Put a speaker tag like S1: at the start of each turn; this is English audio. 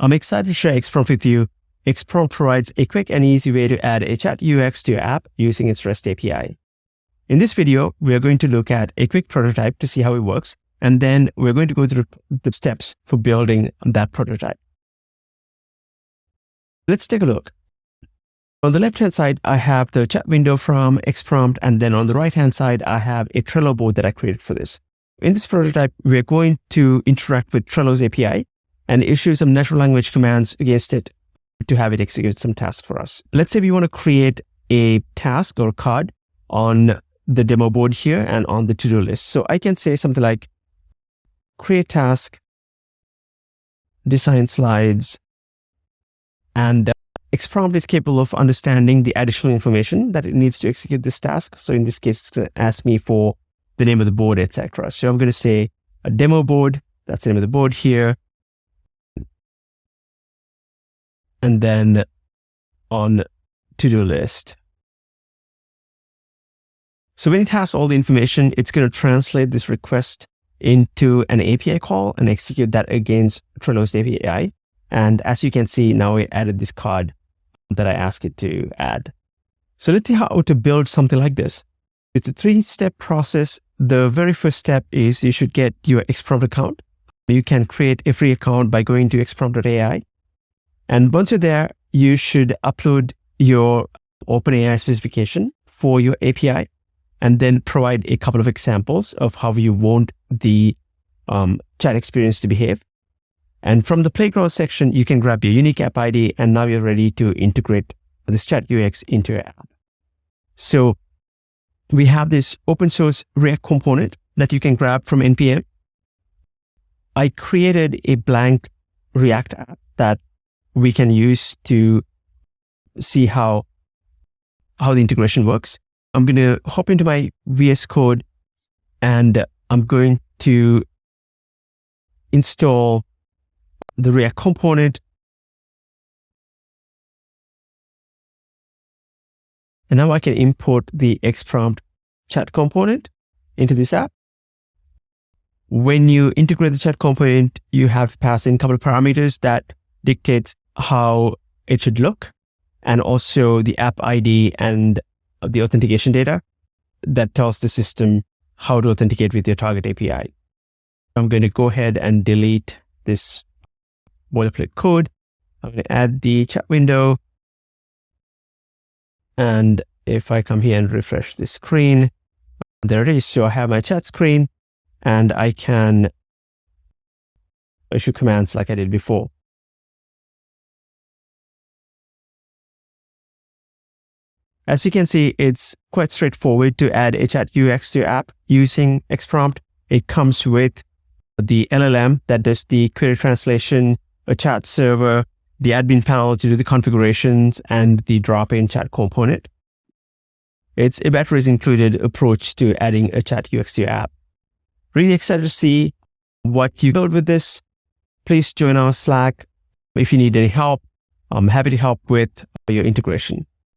S1: I'm excited to share xPrompt with you. xPrompt provides a quick and easy way to add a chat UX to your app using its REST API. In this video, we are going to look at a quick prototype to see how it works, and then we're going to go through the steps for building that prototype. Let's take a look. On the left-hand side, I have the chat window from xPrompt, and then on the right-hand side, I have a Trello board that I created for this. In this prototype, we're going to interact with Trello's API and issue some natural language commands against it to have it execute some tasks for us. Let's say we want to create a task or card on the demo board here and on the to-do list. So I can say something like create task, design slides, and xPrompt is capable of understanding the additional information that it needs to execute this task. So in this case, it's going to ask me for the name of the board, etc. So I'm going to say a demo board. That's the name of the board here. And then on to-do list. So when it has all the information, it's going to translate this request into an API call and execute that against Trello's API. And as you can see, now we added this card that I asked it to add. So let's see how to build something like this. It's a 3-step process. The very first step is you should get your xPrompt account. You can create a free account by going to xPrompt.ai. And once you're there, you should upload your OpenAI specification for your API and then provide a couple of examples of how you want the chat experience to behave. And from the playground section, you can grab your unique app ID, and now you're ready to integrate this chat UX into your app. So we have this open source React component that you can grab from NPM. I created a blank React app that we can use to see how the integration works. I'm going to hop into my VS Code and I'm going to install the React component. And now I can import the xPrompt chat component into this app. When you integrate the chat component, you have to pass in a couple of parameters that dictates how it should look, and also the app ID and the authentication data that tells the system how to authenticate with your target API. I'm going to go ahead and delete this boilerplate code. I'm going to add the chat window. And if I come here and refresh the screen, there it is. So I have my chat screen and I can issue commands like I did before. As you can see, it's quite straightforward to add a chat UX to your app using xPrompt. It comes with the LLM that does the query translation, a chat server, the admin panel to do the configurations, and the drop-in chat component. It's a batteries included approach to adding a chat UX to your app. Really excited to see what you build with this. Please join our Slack if you need any help. I'm happy to help with your integration.